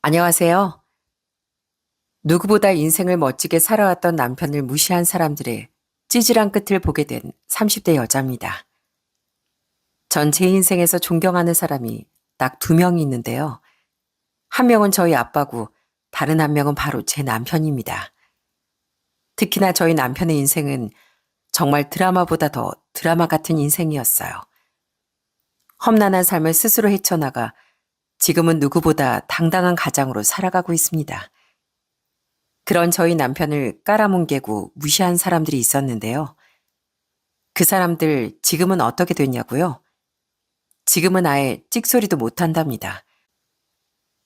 안녕하세요. 누구보다 인생을 멋지게 살아왔던 남편을 무시한 사람들의 찌질한 끝을 보게 된 30대 여자입니다. 전 제 인생에서 존경하는 사람이 딱 두 명이 있는데요. 한 명은 저희 아빠고 다른 한 명은 바로 제 남편입니다. 특히나 저희 남편의 인생은 정말 드라마보다 더 드라마 같은 인생이었어요. 험난한 삶을 스스로 헤쳐나가 지금은 누구보다 당당한 가장으로 살아가고 있습니다. 그런 저희 남편을 깔아뭉개고 무시한 사람들이 있었는데요. 그 사람들 지금은 어떻게 됐냐고요? 지금은 아예 찍소리도 못한답니다.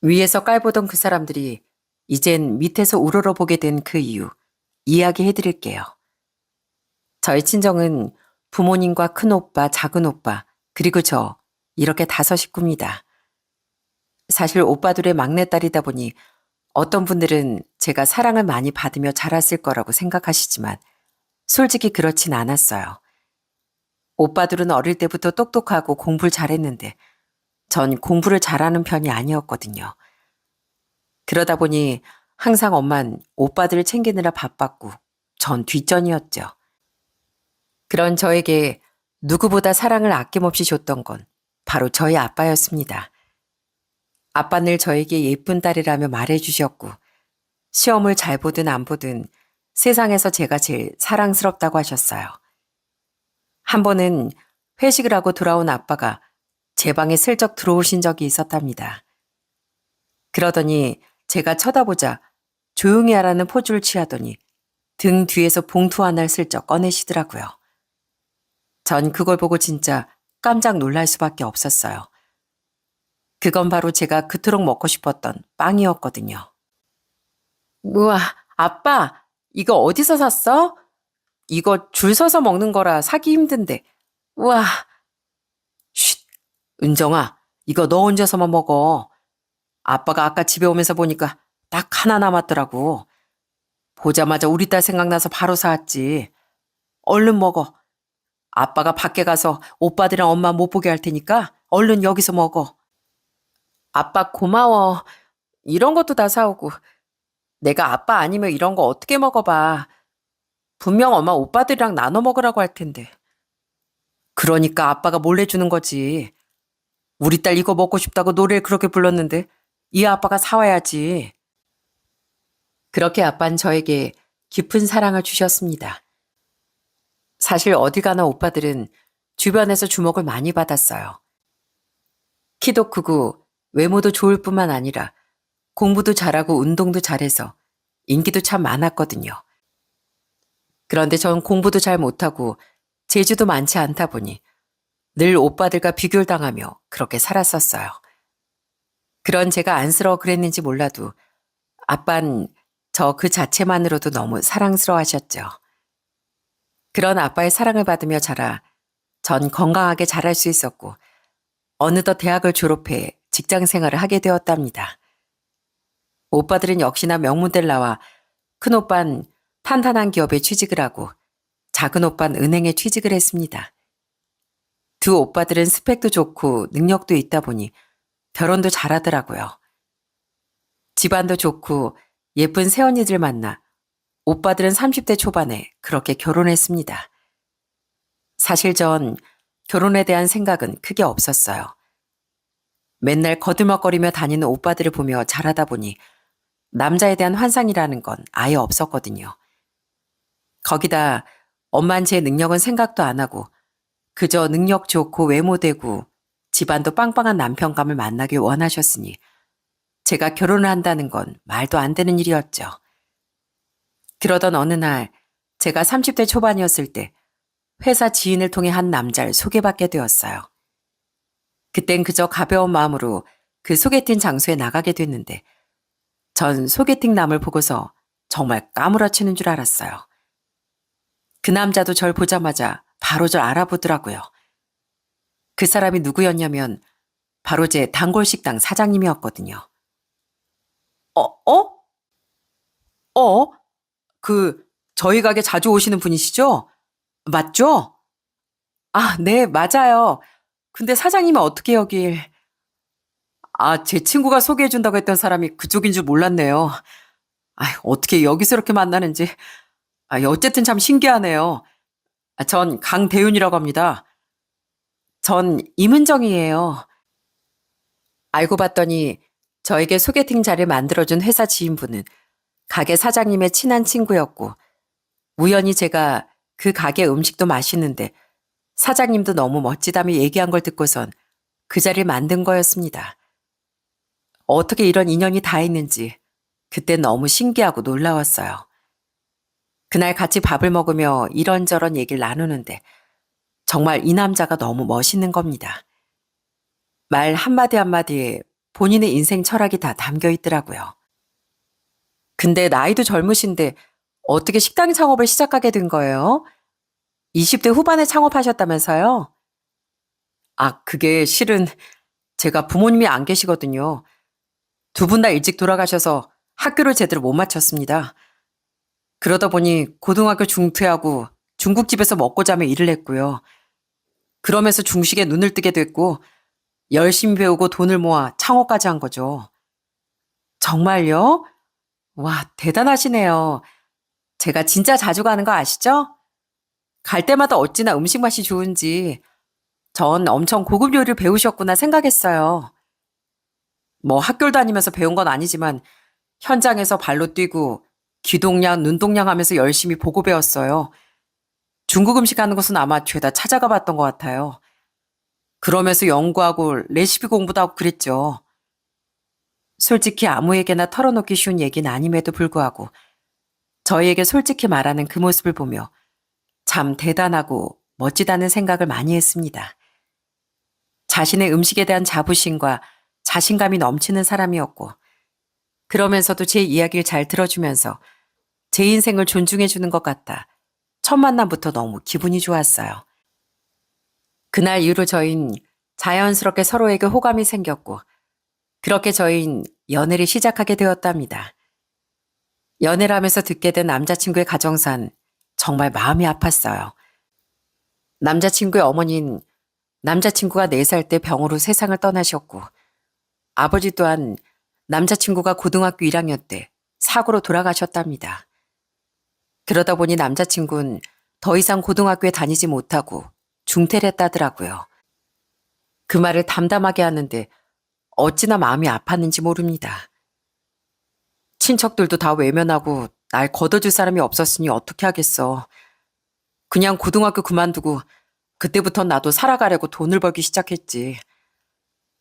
위에서 깔보던 그 사람들이 이젠 밑에서 우러러보게 된 그 이유 이야기해드릴게요. 저희 친정은 부모님과 큰오빠, 작은오빠, 그리고 저 이렇게 5식구입니다. 사실 오빠들의 막내딸이다 보니 어떤 분들은 제가 사랑을 많이 받으며 자랐을 거라고 생각하시지만 솔직히 그렇진 않았어요. 오빠들은 어릴 때부터 똑똑하고 공부를 잘했는데 전 공부를 잘하는 편이 아니었거든요. 그러다 보니 항상 엄만 오빠들을 챙기느라 바빴고 전 뒷전이었죠. 그런 저에게 누구보다 사랑을 아낌없이 줬던 건 바로 저희 아빠였습니다. 아빠 늘 저에게 예쁜 딸이라며 말해주셨고 시험을 잘 보든 안 보든 세상에서 제가 제일 사랑스럽다고 하셨어요. 한 번은 회식을 하고 돌아온 아빠가 제 방에 슬쩍 들어오신 적이 있었답니다. 그러더니 제가 쳐다보자 조용히 하라는 포즈를 취하더니 등 뒤에서 봉투 하나를 슬쩍 꺼내시더라고요. 전 그걸 보고 진짜 깜짝 놀랄 수밖에 없었어요. 그건 바로 제가 그토록 먹고 싶었던 빵이었거든요. 우와, 아빠, 이거 어디서 샀어? 이거 줄 서서 먹는 거라 사기 힘든데. 우와, 쉿, 은정아, 이거 너 혼자서만 먹어. 아빠가 아까 집에 오면서 보니까 딱 하나 남았더라고. 보자마자 우리 딸 생각나서 바로 사왔지. 얼른 먹어. 아빠가 밖에 가서 오빠들이랑 엄마 못 보게 할 테니까 얼른 여기서 먹어. 아빠 고마워. 이런 것도 다 사오고. 내가 아빠 아니면 이런 거 어떻게 먹어봐. 분명 엄마 오빠들이랑 나눠 먹으라고 할 텐데. 그러니까 아빠가 몰래 주는 거지. 우리 딸 이거 먹고 싶다고 노래를 그렇게 불렀는데 이 아빠가 사와야지. 그렇게 아빠는 저에게 깊은 사랑을 주셨습니다. 사실 어디 가나 오빠들은 주변에서 주목을 많이 받았어요. 키도 크고 외모도 좋을 뿐만 아니라 공부도 잘하고 운동도 잘해서 인기도 참 많았거든요. 그런데 전 공부도 잘 못하고 재주도 많지 않다 보니 늘 오빠들과 비교를 당하며 그렇게 살았었어요. 그런 제가 안쓰러워 그랬는지 몰라도 아빤 저 그 자체만으로도 너무 사랑스러워 하셨죠. 그런 아빠의 사랑을 받으며 자라 전 건강하게 자랄 수 있었고 어느덧 대학을 졸업해 직장 생활을 하게 되었답니다. 오빠들은 역시나 명문대를 나와 큰오빤 탄탄한 기업에 취직을 하고 작은 오빤 은행에 취직을 했습니다. 두 오빠들은 스펙도 좋고 능력도 있다 보니 결혼도 잘하더라고요. 집안도 좋고 예쁜 새언니들 만나 오빠들은 30대 초반에 그렇게 결혼했습니다. 사실 전 결혼에 대한 생각은 크게 없었어요. 맨날 거들먹거리며 다니는 오빠들을 보며 자라다 보니 남자에 대한 환상이라는 건 아예 없었거든요. 거기다 엄만 제 능력은 생각도 안 하고 그저 능력 좋고 외모되고 집안도 빵빵한 남편감을 만나길 원하셨으니 제가 결혼을 한다는 건 말도 안 되는 일이었죠. 그러던 어느 날 제가 30대 초반이었을 때 회사 지인을 통해 한 남자를 소개받게 되었어요. 그땐 그저 가벼운 마음으로 그 소개팅 장소에 나가게 됐는데 전 소개팅남을 보고서 정말 까무러치는 줄 알았어요. 그 남자도 절 보자마자 바로 절 알아보더라고요. 그 사람이 누구였냐면 바로 제 단골식당 사장님이었거든요. 어? 어? 어? 그 저희 가게 자주 오시는 분이시죠? 맞죠? 아, 네, 맞아요. 근데 사장님은 어떻게 여길... 제 친구가 소개해준다고 했던 사람이 그쪽인 줄 몰랐네요. 어떻게 여기서 이렇게 만나는지. 어쨌든 참 신기하네요. 전 강대윤이라고 합니다. 전 임은정이에요. 알고 봤더니 저에게 소개팅 자리를 만들어준 회사 지인분은 가게 사장님의 친한 친구였고, 우연히 제가 그 가게 음식도 맛있는데 사장님도 너무 멋지다며 얘기한 걸 듣고선 그 자리를 만든 거였습니다. 어떻게 이런 인연이 다 있는지 그때 너무 신기하고 놀라웠어요. 그날 같이 밥을 먹으며 이런저런 얘기를 나누는데 정말 이 남자가 너무 멋있는 겁니다. 말 한마디 한마디에 본인의 인생 철학이 다 담겨 있더라고요. 근데 나이도 젊으신데 어떻게 식당 창업을 시작하게 된 거예요? 20대 후반에 창업하셨다면서요? 그게 실은 제가 부모님이 안 계시거든요. 두 분 다 일찍 돌아가셔서 학교를 제대로 못 마쳤습니다. 그러다 보니 고등학교 중퇴하고 중국집에서 먹고 자며 일을 했고요. 그러면서 중식에 눈을 뜨게 됐고 열심히 배우고 돈을 모아 창업까지 한 거죠. 정말요? 와, 대단하시네요. 제가 진짜 자주 가는 거 아시죠? 갈 때마다 어찌나 음식 맛이 좋은지 전 엄청 고급 요리를 배우셨구나 생각했어요. 뭐 학교를 다니면서 배운 건 아니지만 현장에서 발로 뛰고 귀동냥, 눈동냥 하면서 열심히 보고 배웠어요. 중국 음식 하는 것은 아마 죄다 찾아가 봤던 것 같아요. 그러면서 연구하고 레시피 공부도 하고 그랬죠. 솔직히 아무에게나 털어놓기 쉬운 얘기는 아님에도 불구하고 저희에게 솔직히 말하는 그 모습을 보며 참 대단하고 멋지다는 생각을 많이 했습니다. 자신의 음식에 대한 자부심과 자신감이 넘치는 사람이었고, 그러면서도 제 이야기를 잘 들어주면서 제 인생을 존중해주는 것 같다. 첫 만남부터 너무 기분이 좋았어요. 그날 이후로 저희는 자연스럽게 서로에게 호감이 생겼고, 그렇게 저희는 연애를 시작하게 되었답니다. 연애를 하면서 듣게 된 남자친구의 가정사는 정말 마음이 아팠어요. 남자친구의 어머니는 남자친구가 4살 때 병으로 세상을 떠나셨고, 아버지 또한 남자친구가 고등학교 1학년 때 사고로 돌아가셨답니다. 그러다 보니 남자친구는 더 이상 고등학교에 다니지 못하고 중퇴를 했다더라고요. 그 말을 담담하게 하는데 어찌나 마음이 아팠는지 모릅니다. 친척들도 다 외면하고 날 걷어줄 사람이 없었으니 어떻게 하겠어. 그냥 고등학교 그만두고 그때부터 나도 살아가려고 돈을 벌기 시작했지.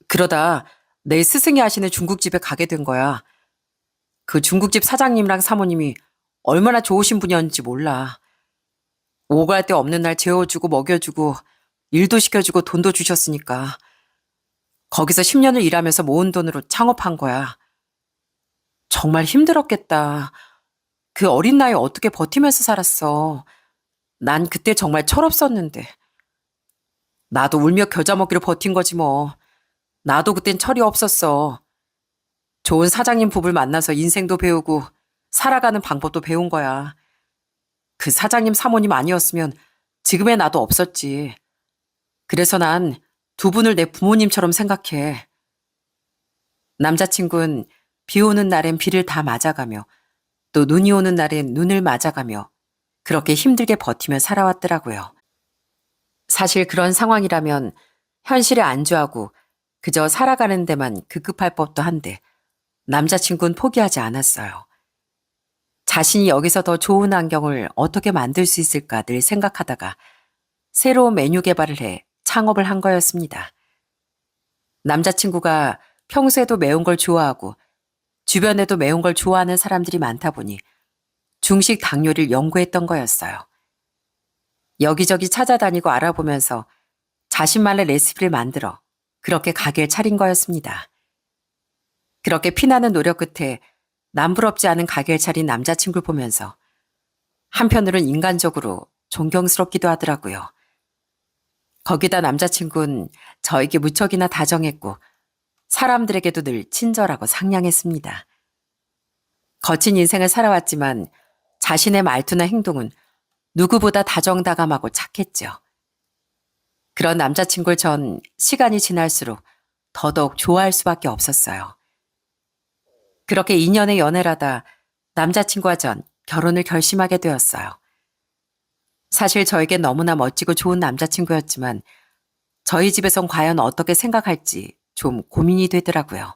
그러다 내 스승이 하시는 중국집에 가게 된 거야. 그 중국집 사장님이랑 사모님이 얼마나 좋으신 분이었는지 몰라. 오갈 데 없는 날 재워주고 먹여주고 일도 시켜주고 돈도 주셨으니까. 거기서 10년을 일하면서 모은 돈으로 창업한 거야. 정말 힘들었겠다. 그 어린 나이에 어떻게 버티면서 살았어. 난 그때 정말 철없었는데. 나도 울며 겨자 먹기로 버틴 거지 뭐. 나도 그땐 철이 없었어. 좋은 사장님 부부를 만나서 인생도 배우고 살아가는 방법도 배운 거야. 그 사장님 사모님 아니었으면 지금의 나도 없었지. 그래서 난 두 분을 내 부모님처럼 생각해. 남자친구는 비 오는 날엔 비를 다 맞아가며 또 눈이 오는 날엔 눈을 맞아가며 그렇게 힘들게 버티며 살아왔더라고요. 사실 그런 상황이라면 현실에 안주하고 그저 살아가는 데만 급급할 법도 한데 남자친구는 포기하지 않았어요. 자신이 여기서 더 좋은 환경을 어떻게 만들 수 있을까 늘 생각하다가 새로운 메뉴 개발을 해 창업을 한 거였습니다. 남자친구가 평소에도 매운 걸 좋아하고 주변에도 매운 걸 좋아하는 사람들이 많다 보니 중식 닭 요리를 연구했던 거였어요. 여기저기 찾아다니고 알아보면서 자신만의 레시피를 만들어 그렇게 가게를 차린 거였습니다. 그렇게 피나는 노력 끝에 남부럽지 않은 가게를 차린 남자친구를 보면서 한편으론 인간적으로 존경스럽기도 하더라고요. 거기다 남자친구는 저에게 무척이나 다정했고 사람들에게도 늘 친절하고 상냥했습니다. 거친 인생을 살아왔지만 자신의 말투나 행동은 누구보다 다정다감하고 착했죠. 그런 남자친구를 전 시간이 지날수록 더더욱 좋아할 수밖에 없었어요. 그렇게 2년의 연애를 하다 남자친구와 전 결혼을 결심하게 되었어요. 사실 저에겐 너무나 멋지고 좋은 남자친구였지만 저희 집에선 과연 어떻게 생각할지 좀 고민이 되더라고요.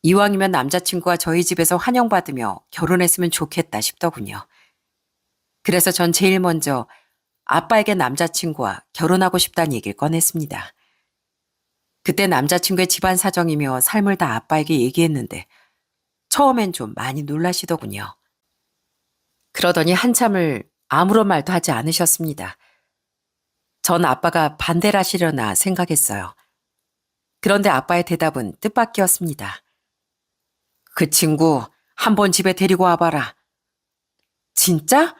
이왕이면 남자친구가 저희 집에서 환영받으며 결혼했으면 좋겠다 싶더군요. 그래서 전 제일 먼저 아빠에게 남자친구와 결혼하고 싶다는 얘기를 꺼냈습니다. 그때 남자친구의 집안 사정이며 삶을 다 아빠에게 얘기했는데 처음엔 좀 많이 놀라시더군요. 그러더니 한참을 아무런 말도 하지 않으셨습니다. 전 아빠가 반대를 하시려나 생각했어요. 그런데 아빠의 대답은 뜻밖이었습니다. 그 친구 한번 집에 데리고 와봐라. 진짜?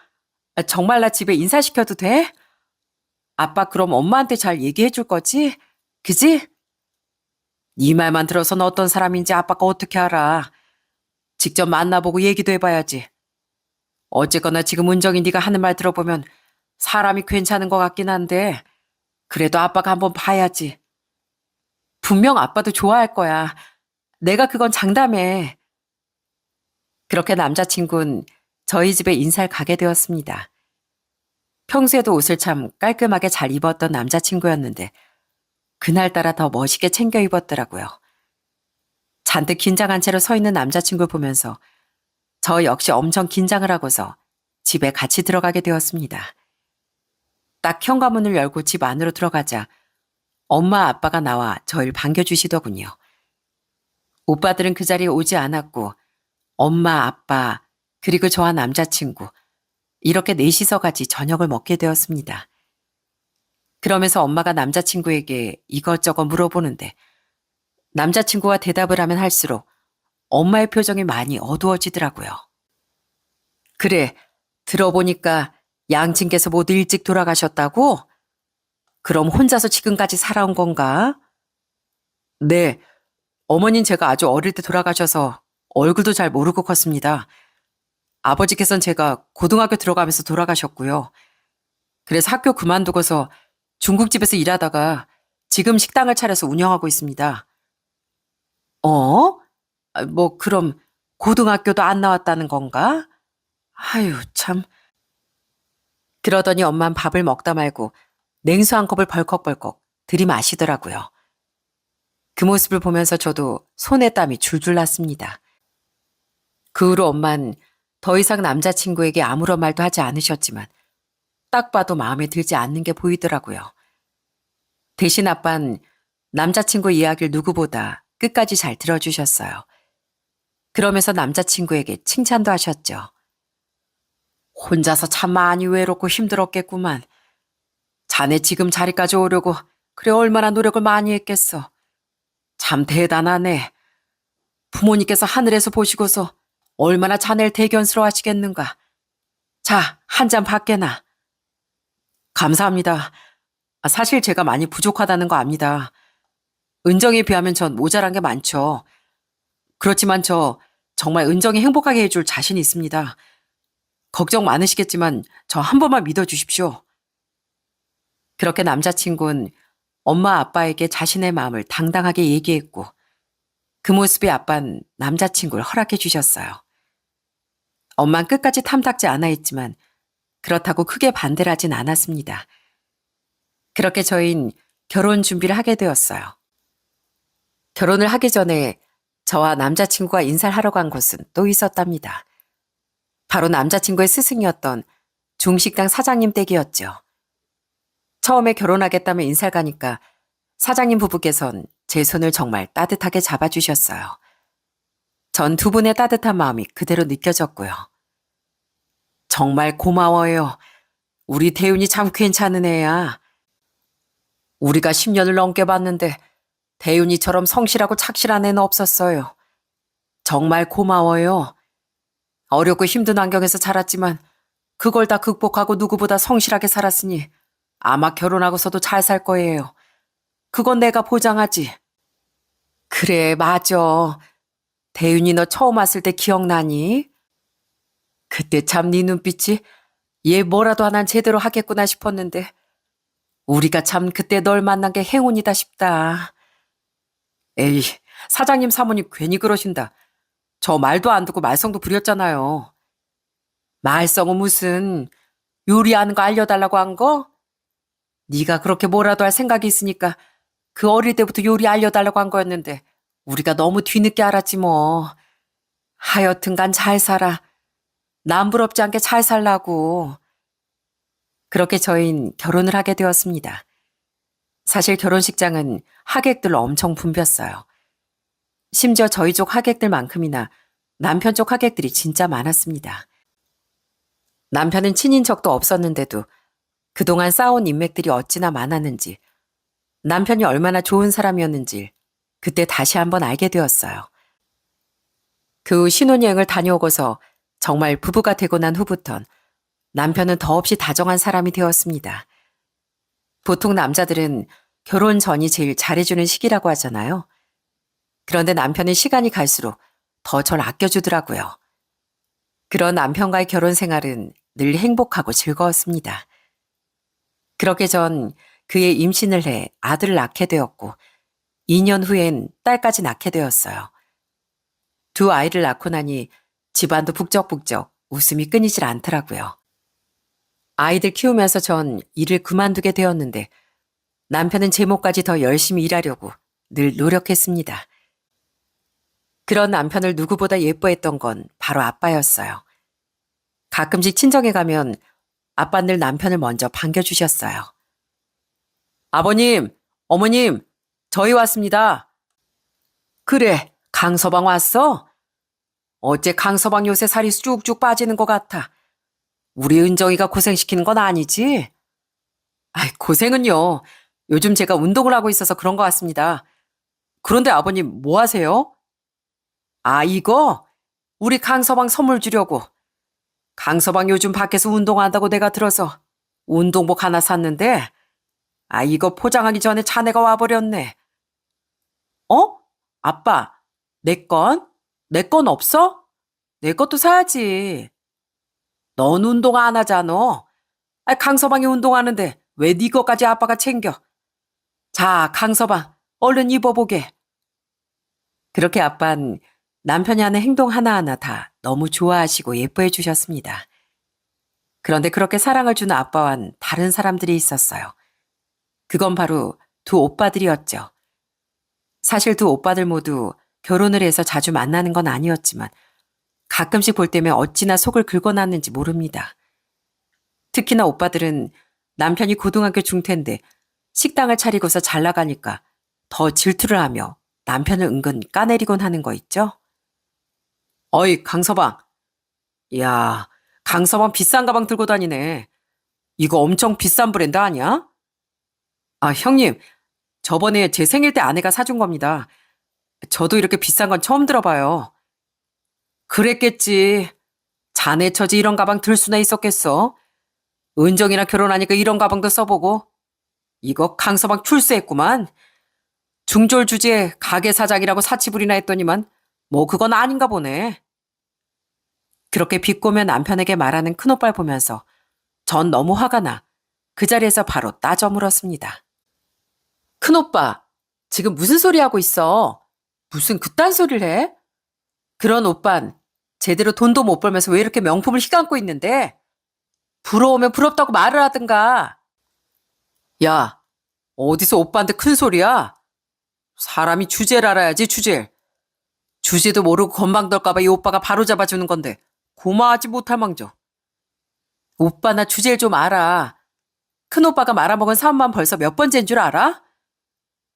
정말 나 집에 인사시켜도 돼? 아빠 그럼 엄마한테 잘 얘기해 줄 거지? 그지? 네 말만 들어서는 어떤 사람인지 아빠가 어떻게 알아. 직접 만나보고 얘기도 해봐야지. 어쨌거나 지금 은정이 네가 하는 말 들어보면 사람이 괜찮은 것 같긴 한데 그래도 아빠가 한번 봐야지. 분명 아빠도 좋아할 거야. 내가 그건 장담해. 그렇게 남자친구는 저희 집에 인사를 가게 되었습니다. 평소에도 옷을 참 깔끔하게 잘 입었던 남자친구였는데 그날따라 더 멋있게 챙겨 입었더라고요. 잔뜩 긴장한 채로 서 있는 남자친구를 보면서 저 역시 엄청 긴장을 하고서 집에 같이 들어가게 되었습니다. 딱 현관문을 열고 집 안으로 들어가자 엄마 아빠가 나와 저를 반겨주시더군요. 오빠들은 그 자리에 오지 않았고 엄마 아빠 그리고 저와 남자친구 이렇게 넷이서 같이 저녁을 먹게 되었습니다. 그러면서 엄마가 남자친구에게 이것저것 물어보는데 남자친구가 대답을 하면 할수록 엄마의 표정이 많이 어두워지더라고요. 그래, 들어보니까 양친께서 모두 일찍 돌아가셨다고? 그럼 혼자서 지금까지 살아온 건가? 네, 어머닌 제가 아주 어릴 때 돌아가셔서 얼굴도 잘 모르고 컸습니다. 아버지께서는 제가 고등학교 들어가면서 돌아가셨고요. 그래서 학교 그만두고서 중국집에서 일하다가 지금 식당을 차려서 운영하고 있습니다. 어? 뭐 그럼 고등학교도 안 나왔다는 건가? 아유 참. 그러더니 엄만 밥을 먹다 말고 냉수 한 컵을 벌컥벌컥 들이마시더라고요. 그 모습을 보면서 저도 손에 땀이 줄줄 났습니다. 그 후로 엄만 더 이상 남자친구에게 아무런 말도 하지 않으셨지만 딱 봐도 마음에 들지 않는 게 보이더라고요. 대신 아빤 남자친구 이야기를 누구보다 끝까지 잘 들어주셨어요. 그러면서 남자친구에게 칭찬도 하셨죠. 혼자서 참 많이 외롭고 힘들었겠구만. 자네 지금 자리까지 오려고 그래 얼마나 노력을 많이 했겠어. 참 대단하네. 부모님께서 하늘에서 보시고서 얼마나 자네를 대견스러워 하시겠는가. 자, 한 잔 받게나. 감사합니다. 사실 제가 많이 부족하다는 거 압니다. 은정에 비하면 전 모자란 게 많죠. 그렇지만 저 정말 은정이 행복하게 해줄 자신이 있습니다. 걱정 많으시겠지만 저 한 번만 믿어주십시오. 그렇게 남자친구는 엄마 아빠에게 자신의 마음을 당당하게 얘기했고 그 모습에 아빠는 남자친구를 허락해 주셨어요. 엄마는 끝까지 탐탁지 않아 했지만 그렇다고 크게 반대를 하진 않았습니다. 그렇게 저희는 결혼 준비를 하게 되었어요. 결혼을 하기 전에 저와 남자친구가 인사를 하러 간 곳은 또 있었답니다. 바로 남자친구의 스승이었던 중식당 사장님 댁이었죠. 처음에 결혼하겠다며 인사를 가니까 사장님 부부께선 제 손을 정말 따뜻하게 잡아주셨어요. 전 두 분의 따뜻한 마음이 그대로 느껴졌고요. 정말 고마워요. 우리 태윤이 참 괜찮은 애야. 우리가 10년을 넘게 봤는데 태윤이처럼 성실하고 착실한 애는 없었어요. 정말 고마워요. 어렵고 힘든 환경에서 자랐지만 그걸 다 극복하고 누구보다 성실하게 살았으니 아마 결혼하고서도 잘 살 거예요. 그건 내가 보장하지. 그래, 맞아. 태윤이 너 처음 왔을 때 기억나니? 그때 참 네 눈빛이 얘 뭐라도 하나 제대로 하겠구나 싶었는데 우리가 참 그때 널 만난 게 행운이다 싶다. 에이, 사장님 사모님 괜히 그러신다. 저 말도 안 듣고 말썽도 부렸잖아요. 말썽은 무슨 요리하는 거 알려달라고 한 거? 네가 그렇게 뭐라도 할 생각이 있으니까 그 어릴 때부터 요리 알려달라고 한 거였는데 우리가 너무 뒤늦게 알았지 뭐. 하여튼간 잘 살아. 남 부럽지 않게 잘 살라고. 그렇게 저희는 결혼을 하게 되었습니다. 사실 결혼식장은 하객들로 엄청 붐볐어요. 심지어 저희 쪽 하객들만큼이나 남편 쪽 하객들이 진짜 많았습니다. 남편은 친인척도 없었는데도 그동안 쌓아온 인맥들이 어찌나 많았는지, 남편이 얼마나 좋은 사람이었는지 그때 다시 한번 알게 되었어요. 그 후 신혼여행을 다녀오고서 정말 부부가 되고 난 후부턴 남편은 더없이 다정한 사람이 되었습니다. 보통 남자들은 결혼 전이 제일 잘해주는 시기라고 하잖아요. 그런데 남편은 시간이 갈수록 더 절 아껴주더라고요. 그런 남편과의 결혼 생활은 늘 행복하고 즐거웠습니다. 그렇게 전 그의 임신을 해 아들을 낳게 되었고 2년 후엔 딸까지 낳게 되었어요. 두 아이를 낳고 나니 집안도 북적북적 웃음이 끊이질 않더라고요. 아이들 키우면서 전 일을 그만두게 되었는데 남편은 제목까지 더 열심히 일하려고 늘 노력했습니다. 그런 남편을 누구보다 예뻐했던 건 바로 아빠였어요. 가끔씩 친정에 가면 아빠 늘 남편을 먼저 반겨주셨어요. 아버님, 어머님, 저희 왔습니다. 그래, 강서방 왔어? 어째 강서방 요새 살이 쑥쭉 빠지는 것 같아. 우리 은정이가 고생시키는 건 아니지? 아이, 고생은요. 요즘 제가 운동을 하고 있어서 그런 것 같습니다. 그런데 아버님 뭐 하세요? 아, 이거? 우리 강서방 선물 주려고. 강서방 요즘 밖에서 운동한다고 내가 들어서 운동복 하나 샀는데, 아, 이거 포장하기 전에 자네가 와버렸네. 어? 아빠, 내 건? 내 건 없어? 내 것도 사야지. 넌 운동 안 하잖아. 아, 강서방이 운동하는데 왜 네 거까지 아빠가 챙겨? 자, 강서방, 얼른 입어보게. 그렇게 아빤 남편이 하는 행동 하나하나 다 너무 좋아하시고 예뻐해 주셨습니다. 그런데 그렇게 사랑을 주는 아빠와는 다른 사람들이 있었어요. 그건 바로 두 오빠들이었죠. 사실 두 오빠들 모두 결혼을 해서 자주 만나는 건 아니었지만 가끔씩 볼 때면 어찌나 속을 긁어놨는지 모릅니다. 특히나 오빠들은 남편이 고등학교 중퇴인데 식당을 차리고서 잘 나가니까 더 질투를 하며 남편을 은근 까내리곤 하는 거 있죠? 어이, 강서방. 야, 강서방 비싼 가방 들고 다니네. 이거 엄청 비싼 브랜드 아니야? 아, 형님, 저번에 제 생일 때 아내가 사준 겁니다. 저도 이렇게 비싼 건 처음 들어봐요. 그랬겠지. 자네 처지 이런 가방 들 수나 있었겠어? 은정이랑 결혼하니까 이런 가방도 써보고. 이거 강서방 출세했구만. 중졸 주제에 가게 사장이라고 사치불이나 했더니만 뭐 그건 아닌가 보네. 그렇게 비꼬며 남편에게 말하는 큰오빠를 보면서 전 너무 화가 나 그 자리에서 바로 따져 물었습니다. 큰오빠, 지금 무슨 소리 하고 있어? 무슨 그딴 소리를 해? 그런 오빤 제대로 돈도 못 벌면서 왜 이렇게 명품을 휘감고 있는데? 부러우면 부럽다고 말을 하든가. 야, 어디서 오빠한테 큰 소리야? 사람이 주제를 알아야지, 주제. 주제도 모르고 건방떨까봐 이 오빠가 바로 잡아주는 건데 고마워하지 못할 망정. 오빠 나 주제를 좀 알아. 큰오빠가 말아먹은 사업만 벌써 몇 번째인 줄 알아?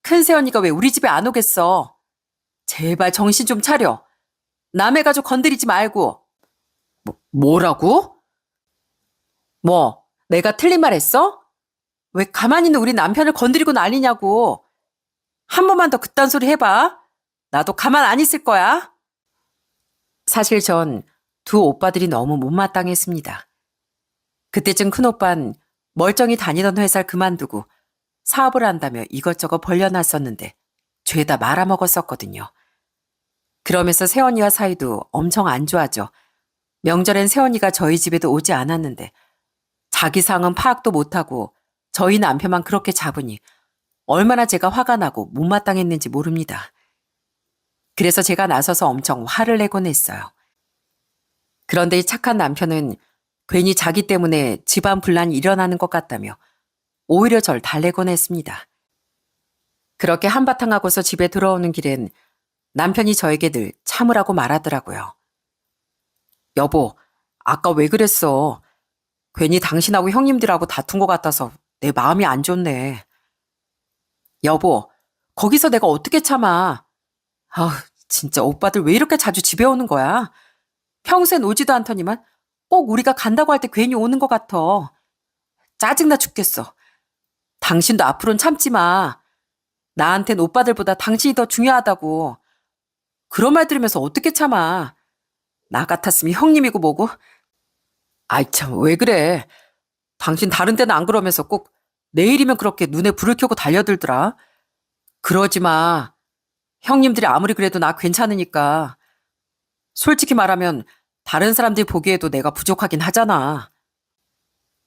큰 새언니가 왜 우리 집에 안 오겠어? 제발 정신 좀 차려. 남의 가족 건드리지 말고. 뭐라고? 뭐, 내가 틀린 말 했어? 왜 가만히 있는 우리 남편을 건드리고 난리냐고. 한 번만 더 그딴 소리 해봐. 나도 가만 안 있을 거야. 사실 전 두 오빠들이 너무 못마땅했습니다. 그때쯤 큰오빤 멀쩡히 다니던 회사를 그만두고 사업을 한다며 이것저것 벌려놨었는데 죄다 말아먹었었거든요. 그러면서 새언니와 사이도 엄청 안 좋아져 명절엔 새언니가 저희 집에도 오지 않았는데 자기 상은 파악도 못하고 저희 남편만 그렇게 잡으니 얼마나 제가 화가 나고 못마땅했는지 모릅니다. 그래서 제가 나서서 엄청 화를 내곤 했어요. 그런데 이 착한 남편은 괜히 자기 때문에 집안 분란이 일어나는 것 같다며 오히려 절 달래곤 했습니다. 그렇게 한바탕 하고서 집에 들어오는 길엔 남편이 저에게 늘 참으라고 말하더라고요. 여보, 아까 왜 그랬어? 괜히 당신하고 형님들하고 다툰 것 같아서 내 마음이 안 좋네. 여보, 거기서 내가 어떻게 참아? 아, 진짜 오빠들 왜 이렇게 자주 집에 오는 거야? 평소엔 오지도 않더니만 꼭 우리가 간다고 할 때 괜히 오는 것 같아. 짜증나 죽겠어. 당신도 앞으로는 참지 마. 나한텐 오빠들보다 당신이 더 중요하다고. 그런 말 들으면서 어떻게 참아. 나 같았으면 형님이고 뭐고. 아이 참 왜 그래. 당신 다른 데는 안 그러면서 꼭 내일이면 그렇게 눈에 불을 켜고 달려들더라. 그러지 마. 형님들이 아무리 그래도 나 괜찮으니까. 솔직히 말하면 다른 사람들이 보기에도 내가 부족하긴 하잖아.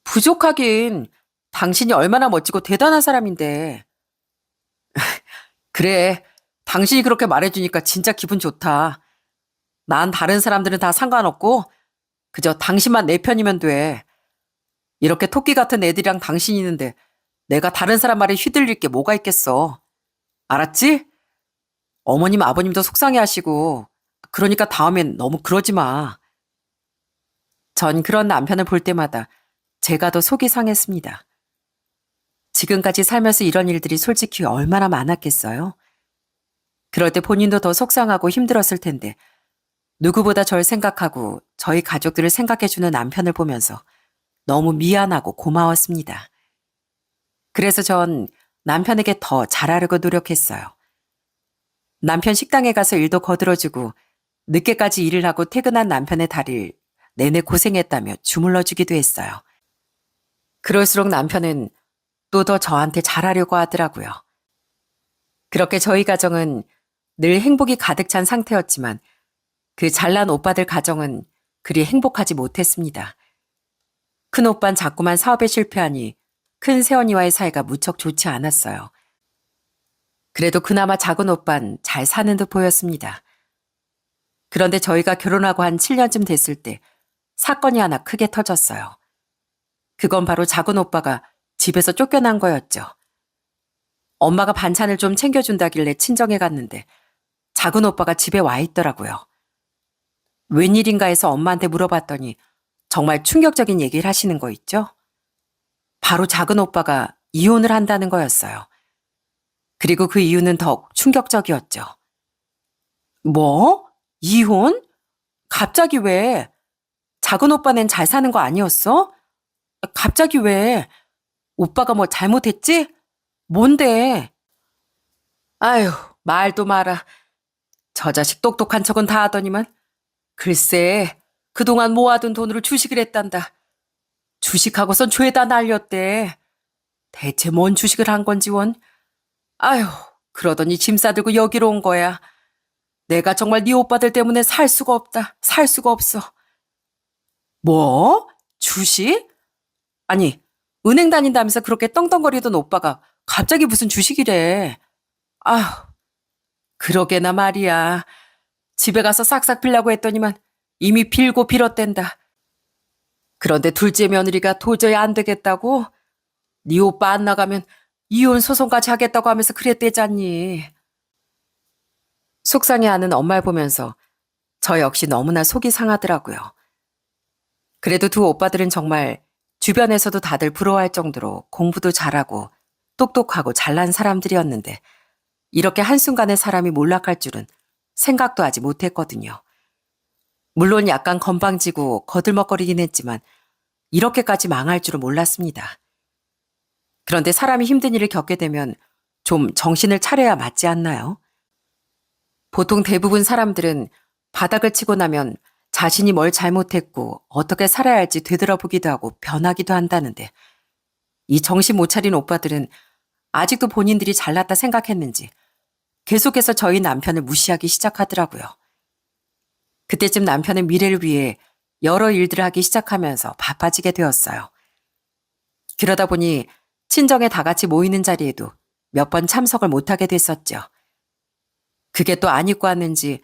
부족하긴 당신이 얼마나 멋지고 대단한 사람인데. 그래. 당신이 그렇게 말해주니까 진짜 기분 좋다. 난 다른 사람들은 다 상관없고 그저 당신만 내 편이면 돼. 이렇게 토끼 같은 애들이랑 당신이 있는데 내가 다른 사람 말에 휘둘릴 게 뭐가 있겠어. 알았지? 어머님 아버님도 속상해하시고 그러니까 다음엔 너무 그러지 마. 전 그런 남편을 볼 때마다 제가 더 속이 상했습니다. 지금까지 살면서 이런 일들이 솔직히 얼마나 많았겠어요? 그럴 때 본인도 더 속상하고 힘들었을 텐데 누구보다 절 생각하고 저희 가족들을 생각해주는 남편을 보면서 너무 미안하고 고마웠습니다. 그래서 전 남편에게 더 잘하려고 노력했어요. 남편 식당에 가서 일도 거들어주고 늦게까지 일을 하고 퇴근한 남편의 다리를 내내 고생했다며 주물러주기도 했어요. 그럴수록 남편은 또 더 저한테 잘하려고 하더라고요. 그렇게 저희 가정은 늘 행복이 가득 찬 상태였지만 그 잘난 오빠들 가정은 그리 행복하지 못했습니다. 큰 오빤 자꾸만 사업에 실패하니 큰 새언니와의 사이가 무척 좋지 않았어요. 그래도 그나마 작은 오빤 잘 사는 듯 보였습니다. 그런데 저희가 결혼하고 한 7년쯤 됐을 때 사건이 하나 크게 터졌어요. 그건 바로 작은 오빠가 집에서 쫓겨난 거였죠. 엄마가 반찬을 좀 챙겨준다길래 친정에 갔는데 작은 오빠가 집에 와 있더라고요. 웬일인가 해서 엄마한테 물어봤더니 정말 충격적인 얘기를 하시는 거 있죠? 바로 작은 오빠가 이혼을 한다는 거였어요. 그리고 그 이유는 더욱 충격적이었죠. 뭐? 이혼? 갑자기 왜? 작은 오빠는 잘 사는 거 아니었어? 갑자기 왜? 오빠가 뭐 잘못했지? 뭔데? 아휴, 말도 마라. 저 자식 똑똑한 척은 다 하더니만 글쎄 그동안 모아둔 돈으로 주식을 했단다. 주식하고선 죄다 날렸대. 대체 뭔 주식을 한 건지 원. 아휴, 그러더니 짐 싸들고 여기로 온 거야. 내가 정말 네 오빠들 때문에 살 수가 없다. 살 수가 없어. 뭐? 주식? 아니, 은행 다닌다면서 그렇게 떵떵거리던 오빠가 갑자기 무슨 주식이래. 아휴, 그러게나 말이야. 집에 가서 싹싹 빌라고 했더니만 이미 빌고 빌었댄다. 그런데 둘째 며느리가 도저히 안 되겠다고? 네 오빠 안 나가면 이혼 소송까지 하겠다고 하면서 그랬대잖니. 속상해하는 엄마를 보면서 저 역시 너무나 속이 상하더라고요. 그래도 두 오빠들은 정말 주변에서도 다들 부러워할 정도로 공부도 잘하고 똑똑하고 잘난 사람들이었는데 이렇게 한순간에 사람이 몰락할 줄은 생각도 하지 못했거든요. 물론 약간 건방지고 거들먹거리긴 했지만 이렇게까지 망할 줄은 몰랐습니다. 그런데 사람이 힘든 일을 겪게 되면 좀 정신을 차려야 맞지 않나요? 보통 대부분 사람들은 바닥을 치고 나면 자신이 뭘 잘못했고 어떻게 살아야 할지 되돌아보기도 하고 변하기도 한다는데 이 정신 못 차린 오빠들은 아직도 본인들이 잘났다 생각했는지 계속해서 저희 남편을 무시하기 시작하더라고요. 그때쯤 남편은 미래를 위해 여러 일들을 하기 시작하면서 바빠지게 되었어요. 그러다 보니 친정에 다 같이 모이는 자리에도 몇 번 참석을 못하게 됐었죠. 그게 또 안 입고 왔는지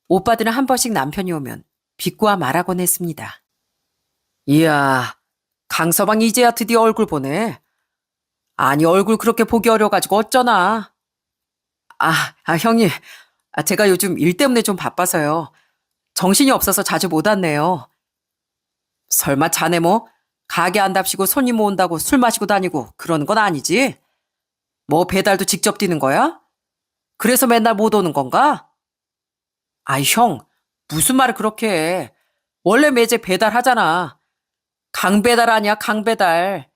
오빠들은 한 번씩 남편이 오면 비꼬아 말하곤 했습니다. 이야, 강서방 이제야 드디어 얼굴 보네. 아니, 얼굴 그렇게 보기 어려가지고 어쩌나. 형님. 제가 요즘 일 때문에 좀 바빠서요. 정신이 없어서 자주 못 왔네요. 설마 자네 뭐 가게 안답시고 손님 모은다고 술 마시고 다니고 그러는 건 아니지? 뭐 배달도 직접 뛰는 거야? 그래서 맨날 못 오는 건가? 형, 무슨 말을 그렇게 해. 원래 매제 배달하잖아. 강배달 아니야, 강배달.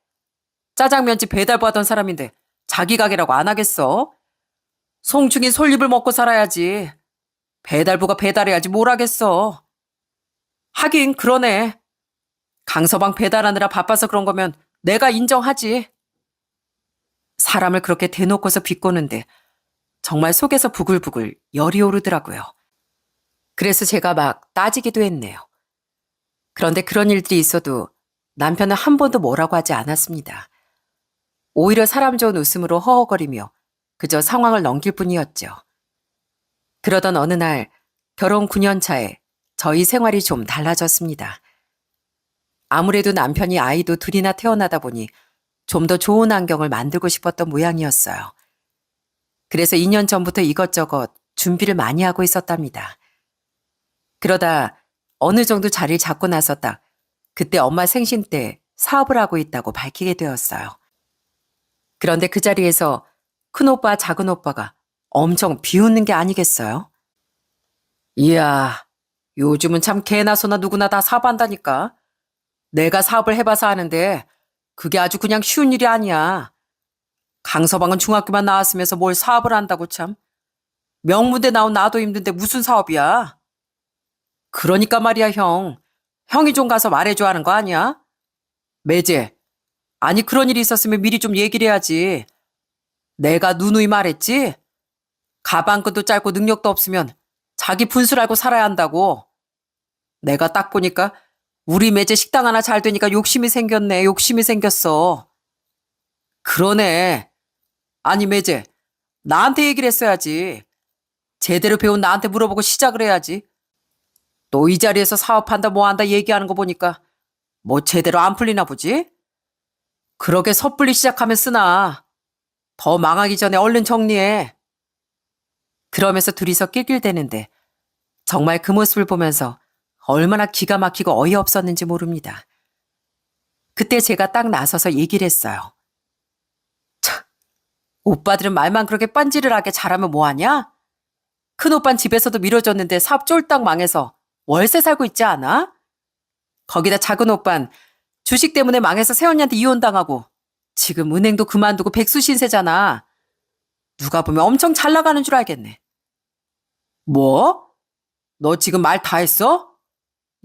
짜장면집 배달 받던 사람인데 자기 가게라고 안 하겠어? 송충이 솔잎을 먹고 살아야지. 배달부가 배달해야지 뭘 하겠어. 하긴 그러네. 강서방 배달하느라 바빠서 그런 거면 내가 인정하지. 사람을 그렇게 대놓고서 비꼬는데 정말 속에서 부글부글 열이 오르더라고요. 그래서 제가 막 따지기도 했네요. 그런데 그런 일들이 있어도 남편은 한 번도 뭐라고 하지 않았습니다. 오히려 사람 좋은 웃음으로 허허거리며 그저 상황을 넘길 뿐이었죠. 그러던 어느 날 결혼 9년 차에 저희 생활이 좀 달라졌습니다. 아무래도 남편이 아이도 둘이나 태어나다 보니 좀 더 좋은 환경을 만들고 싶었던 모양이었어요. 그래서 2년 전부터 이것저것 준비를 많이 하고 있었답니다. 그러다 어느 정도 자리를 잡고 나섰다. 그때 엄마 생신 때 사업을 하고 있다고 밝히게 되었어요. 그런데 그 자리에서 큰오빠, 작은오빠가 엄청 비웃는 게 아니겠어요? 이야, 요즘은 참 개나 소나 누구나 다 사업한다니까. 내가 사업을 해봐서 아는데 그게 아주 그냥 쉬운 일이 아니야. 강서방은 중학교만 나왔으면서 뭘 사업을 한다고 참. 명문대 나온 나도 힘든데 무슨 사업이야. 그러니까 말이야, 형. 형이 좀 가서 말해줘 하는 거 아니야? 매제. 아니, 그런 일이 있었으면 미리 좀 얘기를 해야지. 내가 누누이 말했지? 가방끈도 짧고 능력도 없으면 자기 분수를 알고 살아야 한다고. 내가 딱 보니까 우리 매제 식당 하나 잘 되니까 욕심이 생겼네. 욕심이 생겼어. 그러네. 아니, 매제. 나한테 얘기를 했어야지. 제대로 배운 나한테 물어보고 시작을 해야지. 또 이 자리에서 사업한다 뭐 한다 얘기하는 거 보니까 뭐 제대로 안 풀리나 보지? 그러게 섣불리 시작하면 쓰나. 더 망하기 전에 얼른 정리해. 그러면서 둘이서 낄낄대는데 정말 그 모습을 보면서 얼마나 기가 막히고 어이없었는지 모릅니다. 그때 제가 딱 나서서 얘기를 했어요. 참, 오빠들은 말만 그렇게 빤지를 하게 잘하면 뭐하냐? 큰오빤 집에서도 밀어줬는데 사업 쫄딱 망해서 월세 살고 있지 않아? 거기다 작은오빤 주식 때문에 망해서 새언니한테 이혼당하고 지금 은행도 그만두고 백수 신세잖아. 누가 보면 엄청 잘 나가는 줄 알겠네. 뭐? 너 지금 말 다 했어?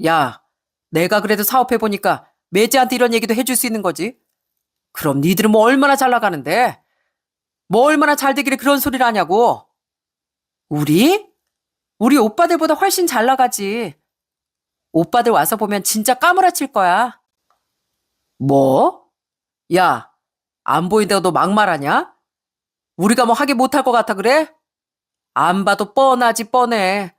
야, 내가 그래도 사업해보니까 매제한테 이런 얘기도 해줄 수 있는 거지. 그럼 니들은 뭐 얼마나 잘 나가는데? 뭐 얼마나 잘 되기를 그런 소리를 하냐고. 우리? 우리 오빠들보다 훨씬 잘 나가지. 오빠들 와서 보면 진짜 까무라칠 거야. 뭐? 야, 안 보인다고 너 막말하냐? 우리가 뭐 하기 못할 것 같아 그래? 안 봐도 뻔하지 뻔해.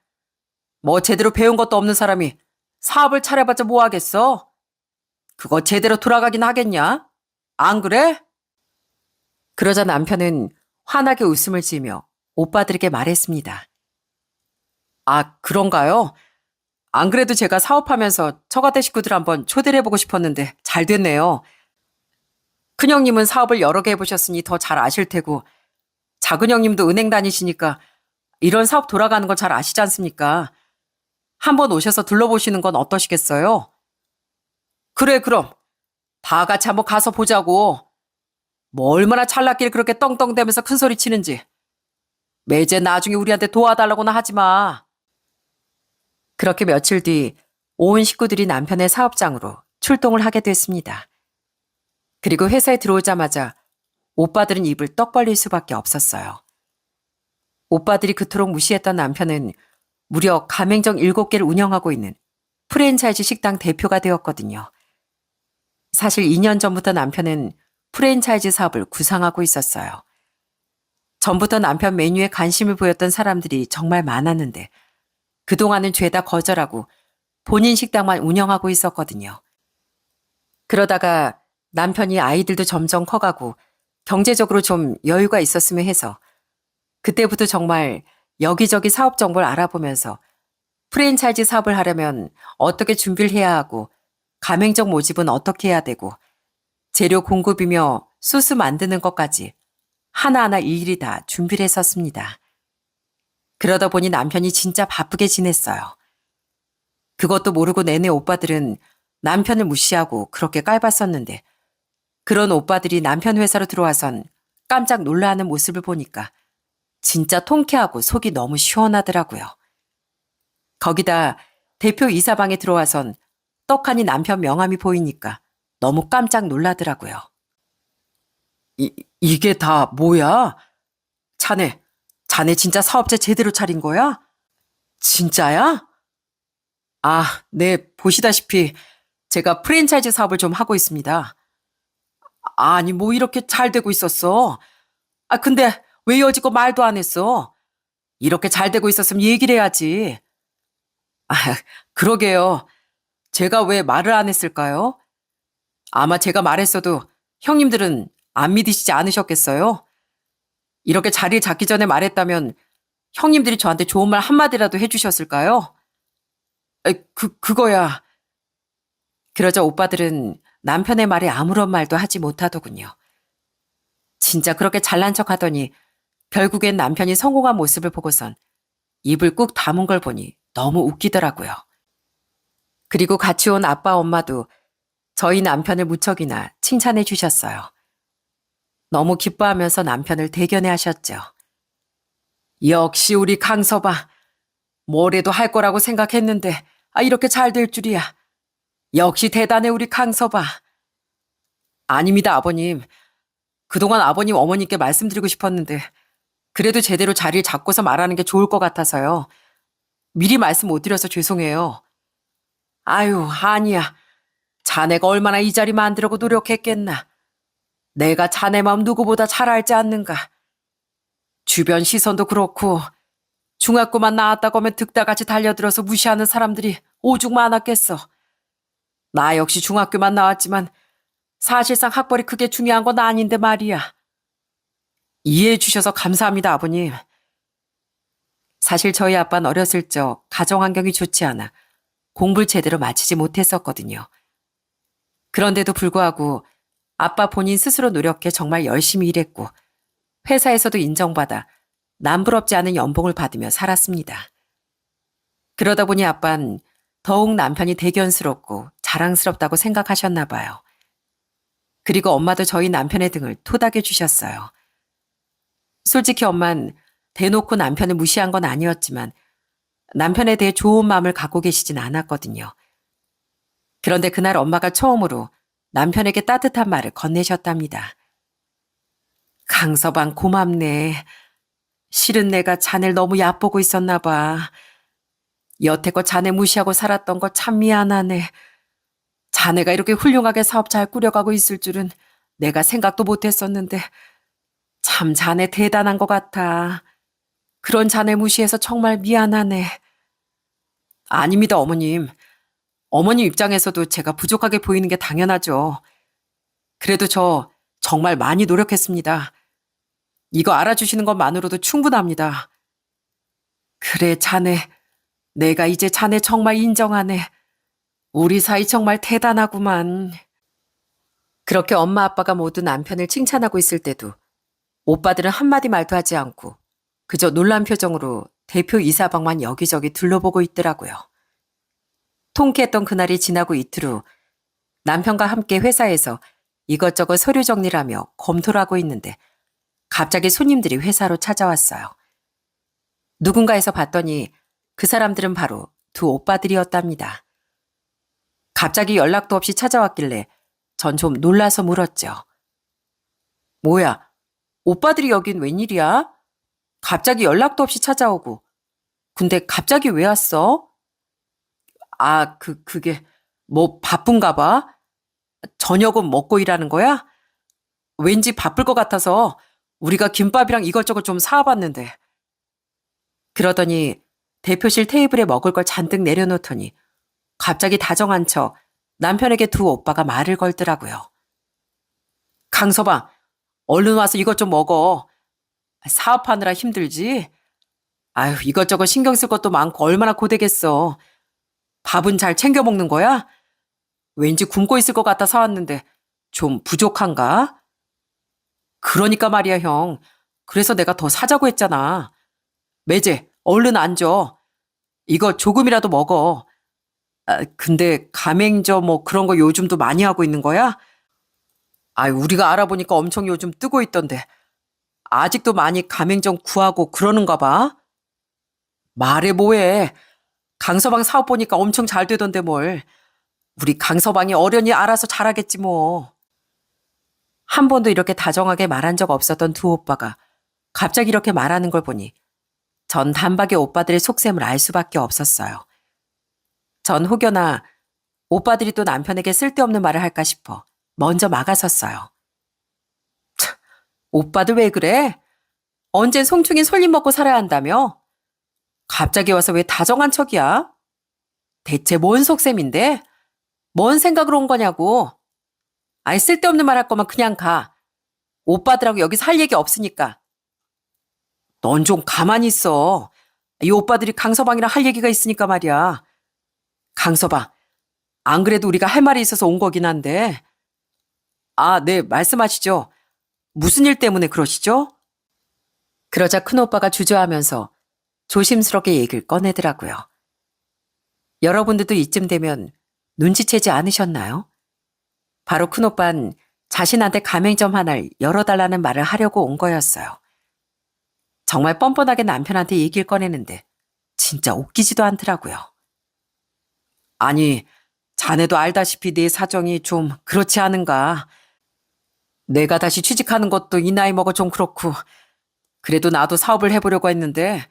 뭐 제대로 배운 것도 없는 사람이 사업을 차려봤자 뭐 하겠어? 그거 제대로 돌아가긴 하겠냐? 안 그래? 그러자 남편은 환하게 웃음을 지으며 오빠들에게 말했습니다. 그런가요? 안 그래도 제가 사업하면서 처가댁 식구들 한번 초대를 해보고 싶었는데 잘 됐네요. 큰형님은 사업을 여러 개 해보셨으니 더 잘 아실 테고 작은형님도 은행 다니시니까 이런 사업 돌아가는 걸 잘 아시지 않습니까? 한번 오셔서 둘러보시는 건 어떠시겠어요? 그래, 그럼 다 같이 한번 가서 보자고. 뭐 얼마나 찰났길 그렇게 떵떵대면서 큰소리 치는지. 매제 나중에 우리한테 도와달라고나 하지 마. 그렇게 며칠 뒤 온 식구들이 남편의 사업장으로 출동을 하게 됐습니다. 그리고 회사에 들어오자마자 오빠들은 입을 떡 벌릴 수밖에 없었어요. 오빠들이 그토록 무시했던 남편은 무려 가맹점 7개를 운영하고 있는 프랜차이즈 식당 대표가 되었거든요. 사실 2년 전부터 남편은 프랜차이즈 사업을 구상하고 있었어요. 전부터 남편 메뉴에 관심을 보였던 사람들이 정말 많았는데 그동안은 죄다 거절하고 본인 식당만 운영하고 있었거든요. 그러다가 남편이 아이들도 점점 커가고 경제적으로 좀 여유가 있었으면 해서 그때부터 정말 여기저기 사업 정보를 알아보면서 프랜차이즈 사업을 하려면 어떻게 준비를 해야 하고 가맹점 모집은 어떻게 해야 되고 재료 공급이며 소스 만드는 것까지 하나하나 일일이 다 준비를 했었습니다. 그러다 보니 남편이 진짜 바쁘게 지냈어요. 그것도 모르고 내내 오빠들은 남편을 무시하고 그렇게 깔봤었는데 그런 오빠들이 남편 회사로 들어와선 깜짝 놀라하는 모습을 보니까 진짜 통쾌하고 속이 너무 시원하더라고요. 거기다 대표 이사방에 들어와선 떡하니 남편 명함이 보이니까 너무 깜짝 놀라더라고요. 이게 다 뭐야? 자네 진짜 사업체 제대로 차린 거야? 진짜야? 아, 네, 보시다시피 제가 프랜차이즈 사업을 좀 하고 있습니다. 아니, 뭐 이렇게 잘 되고 있었어? 아, 근데 왜 여지껏 말도 안 했어? 이렇게 잘 되고 있었으면 얘기를 해야지. 아, 그러게요. 제가 왜 말을 안 했을까요? 아마 제가 말했어도 형님들은 안 믿으시지 않으셨겠어요? 이렇게 자리를 잡기 전에 말했다면 형님들이 저한테 좋은 말 한마디라도 해주셨을까요? 그거야. 그러자 오빠들은 남편의 말에 아무런 말도 하지 못하더군요. 진짜 그렇게 잘난 척 하더니 결국엔 남편이 성공한 모습을 보고선 입을 꾹 다문 걸 보니 너무 웃기더라고요. 그리고 같이 온 아빠 엄마도 저희 남편을 무척이나 칭찬해 주셨어요. 너무 기뻐하면서 남편을 대견해 하셨죠. 역시 우리 강서봐. 뭐래도 할 거라고 생각했는데 이렇게 잘 될 줄이야. 역시 대단해 우리 강서봐. 아닙니다 아버님. 그동안 아버님 어머님께 말씀드리고 싶었는데 그래도 제대로 자리를 잡고서 말하는 게 좋을 것 같아서요. 미리 말씀 못 드려서 죄송해요. 아유 아니야. 자네가 얼마나 이 자리 만들려고 노력했겠나. 내가 자네 마음 누구보다 잘 알지 않는가. 주변 시선도 그렇고 중학교만 나왔다고 하면 득달같이 달려들어서 무시하는 사람들이 오죽 많았겠어. 나 역시 중학교만 나왔지만 사실상 학벌이 크게 중요한 건 아닌데 말이야. 이해해 주셔서 감사합니다, 아버님. 사실 저희 아빠는 어렸을 적 가정 환경이 좋지 않아 공부를 제대로 마치지 못했었거든요. 그런데도 불구하고 아빠 본인 스스로 노력해 정말 열심히 일했고 회사에서도 인정받아 남부럽지 않은 연봉을 받으며 살았습니다. 그러다 보니 아빠는 더욱 남편이 대견스럽고 자랑스럽다고 생각하셨나 봐요. 그리고 엄마도 저희 남편의 등을 토닥여 주셨어요. 솔직히 엄만 대놓고 남편을 무시한 건 아니었지만 남편에 대해 좋은 마음을 갖고 계시진 않았거든요. 그런데 그날 엄마가 처음으로 남편에게 따뜻한 말을 건네셨답니다. 강서방 고맙네. 실은 내가 자네를 너무 얕보고 있었나 봐. 여태껏 자네 무시하고 살았던 거 참 미안하네. 자네가 이렇게 훌륭하게 사업 잘 꾸려가고 있을 줄은 내가 생각도 못했었는데 참 자네 대단한 것 같아. 그런 자네 무시해서 정말 미안하네. 아닙니다, 어머님. 어머님 입장에서도 제가 부족하게 보이는 게 당연하죠. 그래도 저 정말 많이 노력했습니다. 이거 알아주시는 것만으로도 충분합니다. 그래, 자네. 내가 이제 자네 정말 인정하네. 우리 사이 정말 대단하구만. 그렇게 엄마 아빠가 모두 남편을 칭찬하고 있을 때도 오빠들은 한마디 말도 하지 않고 그저 놀란 표정으로 대표 이사방만 여기저기 둘러보고 있더라고요. 통쾌했던 그날이 지나고 이틀 후 남편과 함께 회사에서 이것저것 서류 정리를 하며 검토를 하고 있는데 갑자기 손님들이 회사로 찾아왔어요. 누군가에서 봤더니 그 사람들은 바로 두 오빠들이었답니다. 갑자기 연락도 없이 찾아왔길래 전 좀 놀라서 물었죠. 뭐야, 오빠들이 여긴 웬일이야? 갑자기 연락도 없이 찾아오고. 근데 갑자기 왜 왔어? 그게 뭐 바쁜가 봐? 저녁은 먹고 일하는 거야? 왠지 바쁠 것 같아서 우리가 김밥이랑 이것저것 좀 사와봤는데. 그러더니 대표실 테이블에 먹을 걸 잔뜩 내려놓더니 갑자기 다정한 척 남편에게 두 오빠가 말을 걸더라고요. 강서방, 얼른 와서 이것 좀 먹어. 사업하느라 힘들지? 아유, 이것저것 신경 쓸 것도 많고 얼마나 고되겠어. 밥은 잘 챙겨 먹는 거야? 왠지 굶고 있을 것 같아 사왔는데 좀 부족한가? 그러니까 말이야, 형. 그래서 내가 더 사자고 했잖아. 매제, 얼른 앉아. 이거 조금이라도 먹어. 아, 근데 가맹점 뭐 그런 거 요즘도 많이 하고 있는 거야? 아, 우리가 알아보니까 엄청 요즘 뜨고 있던데. 아직도 많이 가맹점 구하고 그러는가 봐. 말해 뭐해. 강서방 사업 보니까 엄청 잘 되던데 뭘. 우리 강서방이 어련히 알아서 잘하겠지 뭐. 한 번도 이렇게 다정하게 말한 적 없었던 두 오빠가 갑자기 이렇게 말하는 걸 보니 전 단박에 오빠들의 속셈을 알 수밖에 없었어요. 전 혹여나 오빠들이 또 남편에게 쓸데없는 말을 할까 싶어 먼저 막아섰어요. 참, 오빠들 왜 그래? 언젠 송충이 솔잎 먹고 살아야 한다며? 갑자기 와서 왜 다정한 척이야? 대체 뭔 속셈인데? 뭔 생각으로 온 거냐고. 아니 쓸데없는 말 할 거면 그냥 가. 오빠들하고 여기서 할 얘기 없으니까. 넌 좀 가만히 있어. 이 오빠들이 강서방이랑 할 얘기가 있으니까 말이야. 강서방, 안 그래도 우리가 할 말이 있어서 온 거긴 한데. 아, 네, 말씀하시죠. 무슨 일 때문에 그러시죠? 그러자 큰오빠가 주저하면서 조심스럽게 얘기를 꺼내더라고요. 여러분들도 이쯤 되면 눈치채지 않으셨나요? 바로 큰오빠는 자신한테 가맹점 하나를 열어달라는 말을 하려고 온 거였어요. 정말 뻔뻔하게 남편한테 얘기를 꺼내는데 진짜 웃기지도 않더라고요. 아니, 자네도 알다시피 내 사정이 좀 그렇지 않은가. 내가 다시 취직하는 것도 이 나이 먹어 좀 그렇고 그래도 나도 사업을 해보려고 했는데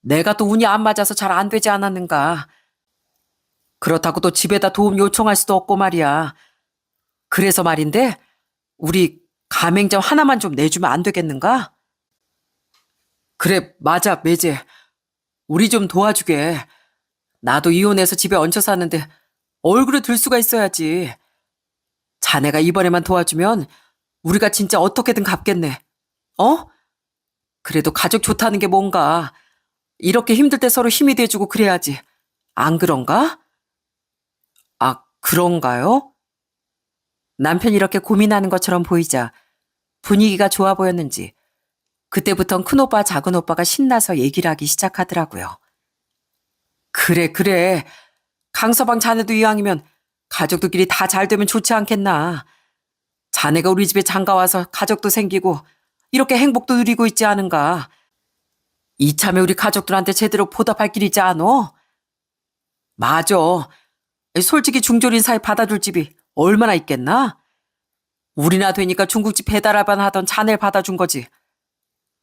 내가 또 운이 안 맞아서 잘 안 되지 않았는가. 그렇다고 또 집에다 도움 요청할 수도 없고 말이야. 그래서 말인데 우리 가맹점 하나만 좀 내주면 안 되겠는가? 그래, 맞아, 매제. 우리 좀 도와주게. 나도 이혼해서 집에 얹혀 사는데 얼굴을 들 수가 있어야지. 자네가 이번에만 도와주면 우리가 진짜 어떻게든 갚겠네. 어? 그래도 가족 좋다는 게 뭔가. 이렇게 힘들 때 서로 힘이 돼주고 그래야지. 안 그런가? 아, 그런가요? 남편이 이렇게 고민하는 것처럼 보이자 분위기가 좋아 보였는지 그때부턴 큰오빠 작은오빠가 신나서 얘기를 하기 시작하더라고요. 그래, 그래. 강서방 자네도 이왕이면 가족들끼리 다 잘 되면 좋지 않겠나. 자네가 우리 집에 장가와서 가족도 생기고 이렇게 행복도 누리고 있지 않은가. 이참에 우리 가족들한테 제대로 보답할 길이지 않어? 맞아. 솔직히 중졸인 사이 받아줄 집이 얼마나 있겠나? 우리나 되니까 중국집 배달 알바나 하던 자네를 받아준 거지.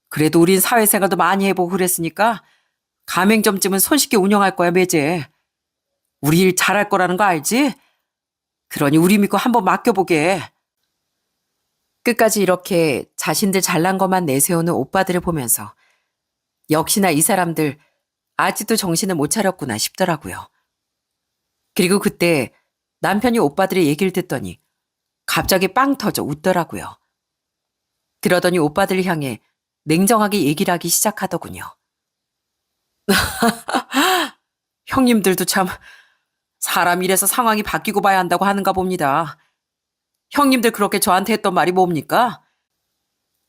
그래도 우린 사회생활도 많이 해보고 그랬으니까 가맹점쯤은 손쉽게 운영할 거야, 매제. 우리 일 잘할 거라는 거 알지? 그러니 우리 믿고 한번 맡겨보게. 끝까지 이렇게 자신들 잘난 것만 내세우는 오빠들을 보면서 역시나 이 사람들 아직도 정신을 못 차렸구나 싶더라고요. 그리고 그때 남편이 오빠들의 얘기를 듣더니 갑자기 빵 터져 웃더라고요. 그러더니 오빠들을 향해 냉정하게 얘기를 하기 시작하더군요. 형님들도 참 사람 일에서 상황이 바뀌고 봐야 한다고 하는가 봅니다. 형님들 그렇게 저한테 했던 말이 뭡니까?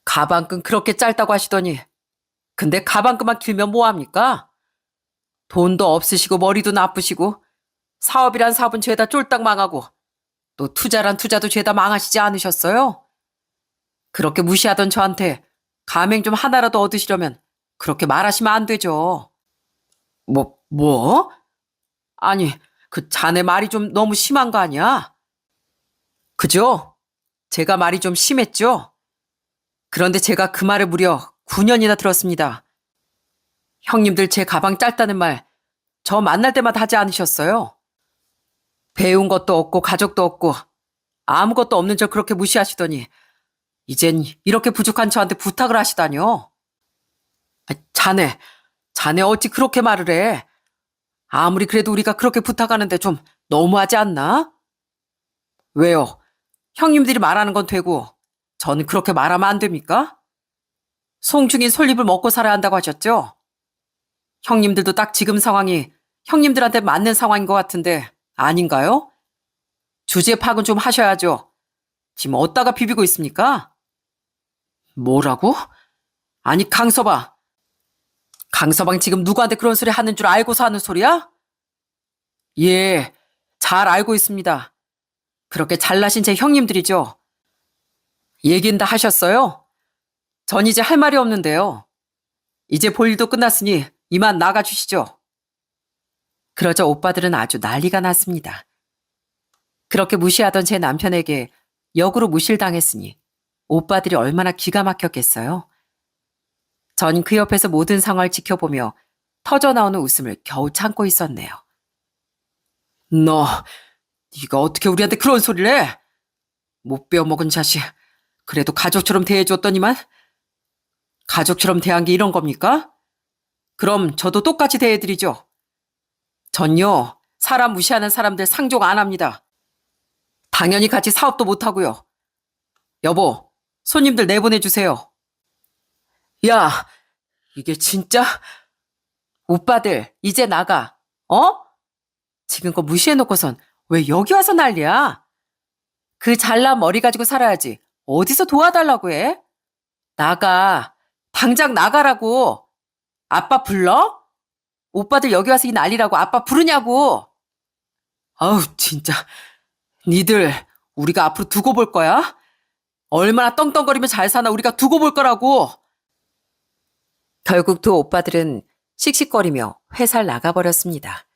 가방끈 그렇게 짧다고 하시더니 근데 가방끈만 길면 뭐합니까? 돈도 없으시고 머리도 나쁘시고 사업이란 사업은 죄다 쫄딱 망하고 또 투자란 투자도 죄다 망하시지 않으셨어요? 그렇게 무시하던 저한테 가맹 좀 하나라도 얻으시려면 그렇게 말하시면 안 되죠. 뭐? 아니, 그 자네 말이 좀 너무 심한 거 아니야? 그죠? 제가 말이 좀 심했죠? 그런데 제가 그 말을 무려 9년이나 들었습니다. 형님들 제 가방 짧다는 말 저 만날 때마다 하지 않으셨어요? 배운 것도 없고 가족도 없고 아무것도 없는 저 그렇게 무시하시더니 이젠 이렇게 부족한 저한테 부탁을 하시다뇨? 자네 어찌 그렇게 말을 해? 아무리 그래도 우리가 그렇게 부탁하는데 좀 너무하지 않나? 왜요? 형님들이 말하는 건 되고 저는 그렇게 말하면 안 됩니까? 송중인 솔잎을 먹고 살아야 한다고 하셨죠? 형님들도 딱 지금 상황이 형님들한테 맞는 상황인 것 같은데 아닌가요? 주제 파악은 좀 하셔야죠. 지금 어디다가 비비고 있습니까? 뭐라고? 아니 강서방 지금 누구한테 그런 소리 하는 줄 알고서 하는 소리야? 예, 잘 알고 있습니다. 그렇게 잘나신 제 형님들이죠. 얘긴 다 하셨어요? 전 이제 할 말이 없는데요. 이제 볼 일도 끝났으니 이만 나가주시죠. 그러자 오빠들은 아주 난리가 났습니다. 그렇게 무시하던 제 남편에게 역으로 무실당했으니 오빠들이 얼마나 기가 막혔겠어요. 전 그 옆에서 모든 상황을 지켜보며 터져나오는 웃음을 겨우 참고 있었네요. 네가 어떻게 우리한테 그런 소리를 해? 못 배워먹은 자식. 그래도 가족처럼 대해줬더니만. 가족처럼 대한 게 이런 겁니까? 그럼 저도 똑같이 대해드리죠. 전요, 사람 무시하는 사람들 상종 안 합니다. 당연히 같이 사업도 못하고요. 여보, 손님들 내보내주세요. 야, 이게 진짜? 오빠들, 이제 나가. 어? 지금껏 무시해놓고선 왜 여기 와서 난리야? 그 잘난 머리 가지고 살아야지. 어디서 도와달라고 해? 나가. 당장 나가라고. 아빠 불러? 오빠들 여기 와서 이 난리라고 아빠 부르냐고. 아우, 진짜. 니들 우리가 앞으로 두고 볼 거야? 얼마나 떵떵거리면 잘 사나 우리가 두고 볼 거라고. 결국 두 오빠들은 씩씩거리며 회사를 나가버렸습니다.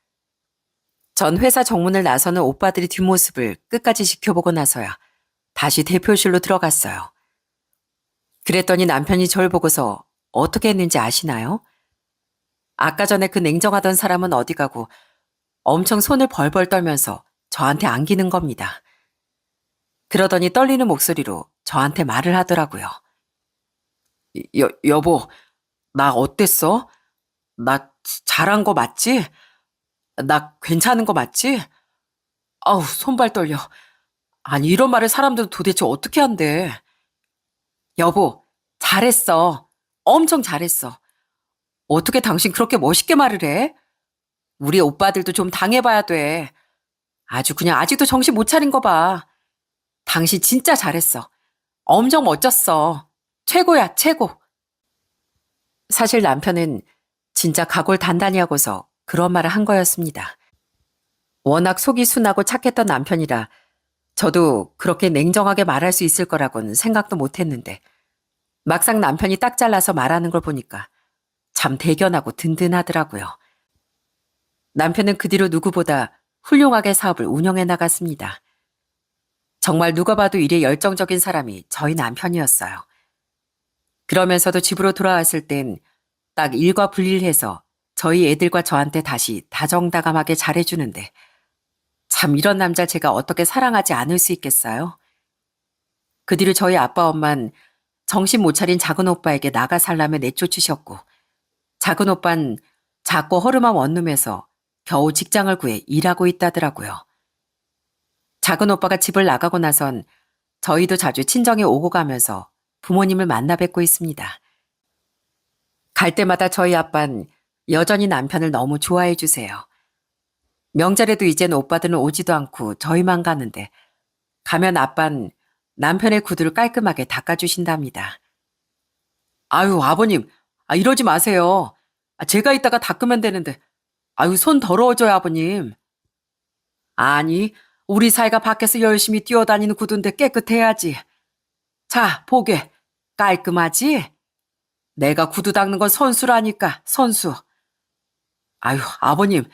전 회사 정문을 나서는 오빠들의 뒷모습을 끝까지 지켜보고 나서야 다시 대표실로 들어갔어요. 그랬더니 남편이 절 보고서 어떻게 했는지 아시나요? 아까 전에 그 냉정하던 사람은 어디 가고 엄청 손을 벌벌 떨면서 저한테 안기는 겁니다. 그러더니 떨리는 목소리로 저한테 말을 하더라고요. 여보, 나 어땠어? 나 잘한 거 맞지? 나 괜찮은 거 맞지? 아우, 손발 떨려. 아니, 이런 말을 사람들은 도대체 어떻게 한대? 여보, 잘했어. 엄청 잘했어. 어떻게 당신 그렇게 멋있게 말을 해? 우리 오빠들도 좀 당해봐야 돼. 아주 그냥 아직도 정신 못 차린 거 봐. 당신 진짜 잘했어. 엄청 멋졌어. 최고야, 최고. 사실 남편은 진짜 각오를 단단히 하고서 그런 말을 한 거였습니다. 워낙 속이 순하고 착했던 남편이라 저도 그렇게 냉정하게 말할 수 있을 거라고는 생각도 못 했는데 막상 남편이 딱 잘라서 말하는 걸 보니까 참 대견하고 든든하더라고요. 남편은 그 뒤로 누구보다 훌륭하게 사업을 운영해 나갔습니다. 정말 누가 봐도 일에 열정적인 사람이 저희 남편이었어요. 그러면서도 집으로 돌아왔을 땐 딱 일과 분리해서 저희 애들과 저한테 다시 다정다감하게 잘해주는데 참 이런 남자 제가 어떻게 사랑하지 않을 수 있겠어요? 그 뒤로 저희 아빠 엄만 정신 못 차린 작은 오빠에게 나가 살라며 내쫓으셨고 작은 오빤 작고 허름한 원룸에서 겨우 직장을 구해 일하고 있다더라고요. 작은 오빠가 집을 나가고 나선 저희도 자주 친정에 오고 가면서 부모님을 만나 뵙고 있습니다. 갈 때마다 저희 아빤 여전히 남편을 너무 좋아해 주세요. 명절에도 이젠 오빠들은 오지도 않고 저희만 가는데 가면 아빤 남편의 구두를 깔끔하게 닦아주신답니다. 아유, 아버님, 이러지 마세요. 제가 이따가 닦으면 되는데, 아유, 손 더러워져요, 아버님. 아니, 우리 사이가 밖에서 열심히 뛰어다니는 구두인데 깨끗해야지. 자, 보게. 깔끔하지? 내가 구두 닦는 건 선수라니까, 선수. 아유, 아버님,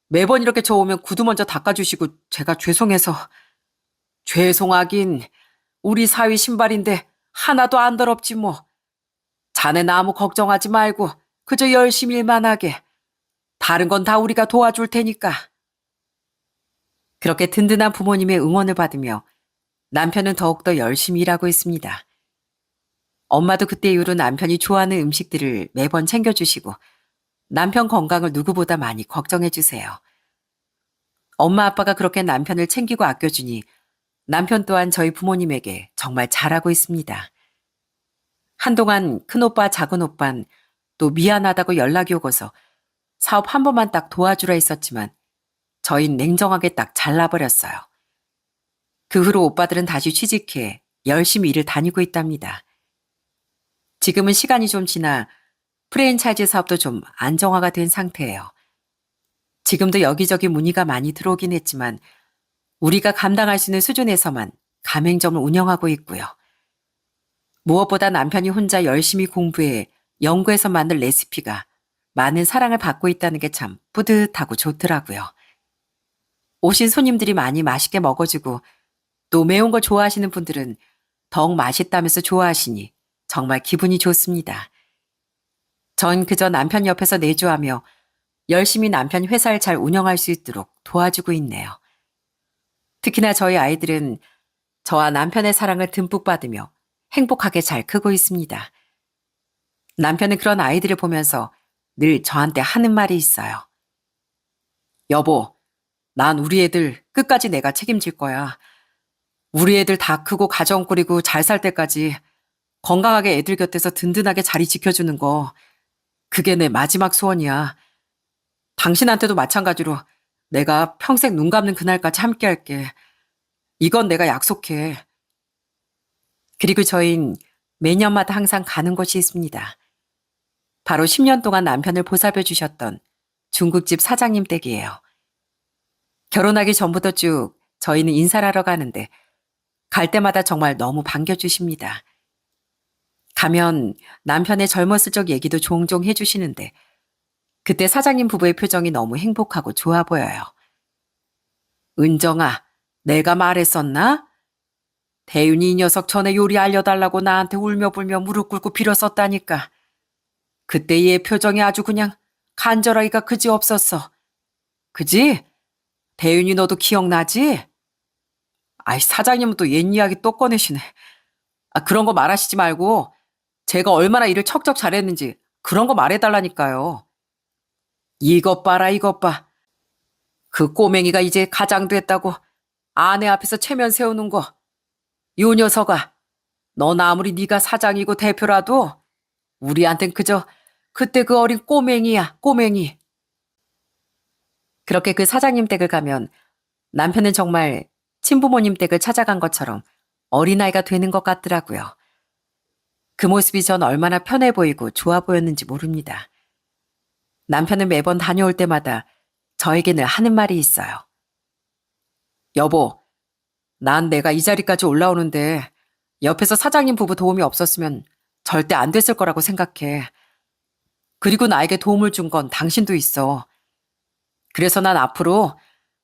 매번 이렇게 저 오면 구두 먼저 닦아주시고 제가 죄송해서. 죄송하긴, 우리 사위 신발인데 하나도 안 더럽지 뭐. 자네는 아무 걱정하지 말고 그저 열심히 일만 하게. 다른 건 다 우리가 도와줄 테니까. 그렇게 든든한 부모님의 응원을 받으며 남편은 더욱더 열심히 일하고 있습니다. 엄마도 그때 이후로 남편이 좋아하는 음식들을 매번 챙겨주시고 남편 건강을 누구보다 많이 걱정해주세요. 엄마 아빠가 그렇게 남편을 챙기고 아껴주니 남편 또한 저희 부모님에게 정말 잘하고 있습니다. 한동안 큰오빠, 작은오빤 또 미안하다고 연락이 오고서 사업 한 번만 딱 도와주라 했었지만 저흰 냉정하게 딱 잘라버렸어요. 그 후로 오빠들은 다시 취직해 열심히 일을 다니고 있답니다. 지금은 시간이 좀 지나 프랜차이즈 사업도 좀 안정화가 된 상태예요. 지금도 여기저기 문의가 많이 들어오긴 했지만 우리가 감당할 수 있는 수준에서만 가맹점을 운영하고 있고요. 무엇보다 남편이 혼자 열심히 공부해 연구해서 만든 레시피가 많은 사랑을 받고 있다는 게 참 뿌듯하고 좋더라고요. 오신 손님들이 많이 맛있게 먹어주고 또 매운 거 좋아하시는 분들은 더욱 맛있다면서 좋아하시니 정말 기분이 좋습니다. 전 그저 남편 옆에서 내조하며 열심히 남편 회사를 잘 운영할 수 있도록 도와주고 있네요. 특히나 저희 아이들은 저와 남편의 사랑을 듬뿍 받으며 행복하게 잘 크고 있습니다. 남편은 그런 아이들을 보면서 늘 저한테 하는 말이 있어요. 여보, 난 우리 애들 끝까지 내가 책임질 거야. 우리 애들 다 크고 가정 꾸리고 잘 살 때까지 건강하게 애들 곁에서 든든하게 자리 지켜주는 거, 그게 내 마지막 소원이야. 당신한테도 마찬가지로 내가 평생 눈 감는 그날까지 함께 할게. 이건 내가 약속해. 그리고 저흰 매년마다 항상 가는 곳이 있습니다. 바로 10년 동안 남편을 보살펴 주셨던 중국집 사장님 댁이에요. 결혼하기 전부터 쭉 저희는 인사를 하러 가는데 갈 때마다 정말 너무 반겨주십니다. 가면 남편의 젊었을 적 얘기도 종종 해주시는데 그때 사장님 부부의 표정이 너무 행복하고 좋아 보여요. 은정아, 내가 말했었나? 대윤이 이 녀석 전에 요리 알려달라고 나한테 울며 불며 무릎 꿇고 빌었었다니까. 그때 얘 표정이 아주 그냥 간절하기가 그지 없었어. 그지? 대윤이 너도 기억나지? 아이, 사장님은 또 옛 이야기 또 꺼내시네. 아, 그런 거 말하시지 말고 제가 얼마나 일을 척척 잘했는지 그런 거 말해달라니까요. 이것 봐라, 이것 봐. 그 꼬맹이가 이제 가장됐다고 아내 앞에서 체면 세우는 거. 요 녀석아, 넌 아무리 네가 사장이고 대표라도 우리한텐 그저 그때 그 어린 꼬맹이야, 꼬맹이. 그렇게 그 사장님 댁을 가면 남편은 정말 친부모님 댁을 찾아간 것처럼 어린아이가 되는 것 같더라고요. 그 모습이 전 얼마나 편해 보이고 좋아 보였는지 모릅니다. 남편은 매번 다녀올 때마다 저에게 늘 하는 말이 있어요. 여보, 난 내가 이 자리까지 올라오는데 옆에서 사장님 부부 도움이 없었으면 절대 안 됐을 거라고 생각해. 그리고 나에게 도움을 준 건 당신도 있어. 그래서 난 앞으로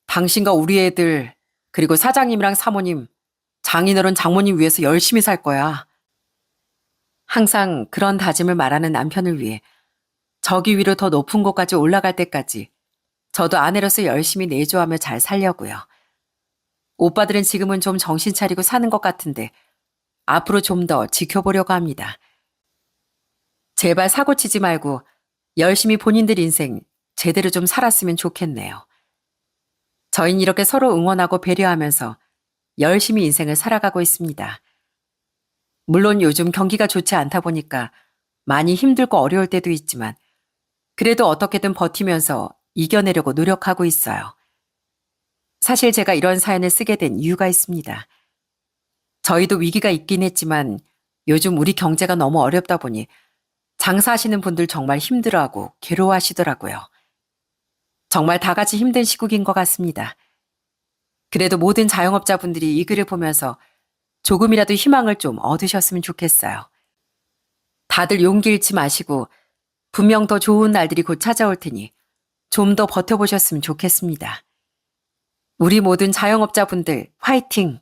당신과 우리 애들, 그리고 사장님이랑 사모님, 장인어른 장모님 위해서 열심히 살 거야. 항상 그런 다짐을 말하는 남편을 위해 저기 위로 더 높은 곳까지 올라갈 때까지 저도 아내로서 열심히 내조하며 잘 살려고요. 오빠들은 지금은 좀 정신 차리고 사는 것 같은데 앞으로 좀 더 지켜보려고 합니다. 제발 사고 치지 말고 열심히 본인들 인생 제대로 좀 살았으면 좋겠네요. 저희는 이렇게 서로 응원하고 배려하면서 열심히 인생을 살아가고 있습니다. 물론 요즘 경기가 좋지 않다 보니까 많이 힘들고 어려울 때도 있지만 그래도 어떻게든 버티면서 이겨내려고 노력하고 있어요. 사실 제가 이런 사연을 쓰게 된 이유가 있습니다. 저희도 위기가 있긴 했지만 요즘 우리 경제가 너무 어렵다 보니 장사하시는 분들 정말 힘들어하고 괴로워하시더라고요. 정말 다 같이 힘든 시국인 것 같습니다. 그래도 모든 자영업자분들이 이 글을 보면서 조금이라도 희망을 좀 얻으셨으면 좋겠어요. 다들 용기 잃지 마시고 분명 더 좋은 날들이 곧 찾아올 테니 좀 더 버텨보셨으면 좋겠습니다. 우리 모든 자영업자분들 화이팅!